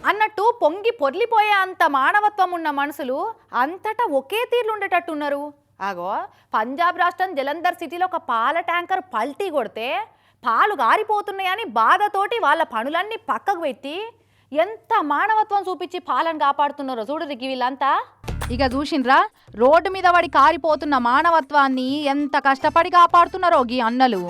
అన్నట్టు పొంగి పొర్లిపోయే అంత మానవత్వం ఉన్న మనుషులు అంతటా ఒకే తీర్లు ఉండేటట్టున్నారు. ఆగో పంజాబ్ రాష్ట్రం జలంధర్ సిటీలో ఒక పాల ట్యాంకర్ పల్టీ కొడితే పాలు గారిపోతున్నాయని బాధతోటి వాళ్ళ పనులన్నీ పక్కకు పెట్టి ఎంత మానవత్వం చూపించి పాలను కాపాడుతున్నారో చూడరు వీళ్ళంతా. ఇక చూసిండ్రా రోడ్డు మీద పడి కారిపోతున్న మానవత్వాన్ని ఎంత కష్టపడి కాపాడుతున్నారో గీ అన్నలు.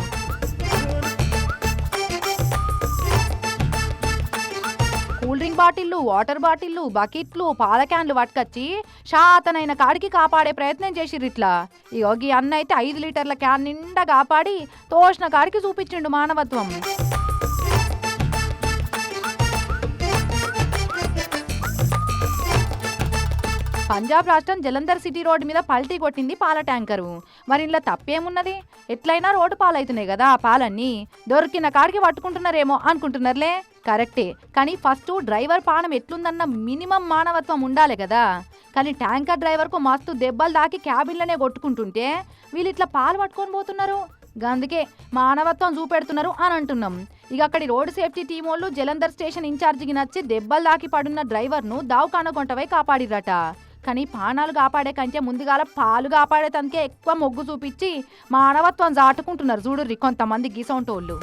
కూల్ డ్రింక్ బాటిళ్ళు, వాటర్ బాటిళ్ళు, బకెట్లు, పాల క్యాన్లు పట్టుకొచ్చి శాతనైన కాడికి కాపాడే ప్రయత్నం చేసిర్రు. ఇట్లా ఇగో గీ అన్న అయితే 5 లీటర్ల క్యాన్ నిండా కాపాడి తోసిన కాడికి చూపించిండు మానవత్వం. పంజాబ్ రాష్ట్రం జలంధర్ సిటీ రోడ్డు మీద పల్టీ కొట్టింది పాల ట్యాంకరు. మరి ఇలా తప్పేమున్నది? ఎట్లయినా రోడ్డు పాలవుతున్నాయి కదా ఆ పాలన్నీ. దొరికిన కాడికి పట్టుకుంటున్నారేమో అనుకుంటున్నారులే, కరెక్టే. కానీ ఫస్ట్ డ్రైవర్ పానం ఎట్లుందన్న మినిమం మానవత్వం ఉండాలి కదా. కానీ ట్యాంకర్ డ్రైవర్కు మస్తు దెబ్బలు దాకి క్యాబిన్లోనే కొట్టుకుంటుంటే వీళ్ళు ఇట్లా పాలు పట్టుకొని పోతున్నారు. అందుకే మానవత్వం చూపెడుతున్నారు అని అంటున్నాం. ఇక అక్కడి రోడ్డు సేఫ్టీ టీం వాళ్ళు జలంధర్ స్టేషన్ ఇన్ఛార్జికి నచ్చి దెబ్బలు దాకి పడున్న డ్రైవర్ను దావఖాన కొంటవై కాపాడిరట. కానీ పానాలు కాపాడే కంటే ముందుగాల పాలు కాపాడే తనకే ఎక్కువ మొగ్గు చూపించి మానవత్వం చాటుకుంటున్నారు చూడుర్రి కొంతమంది గీసొంటోళ్ళు.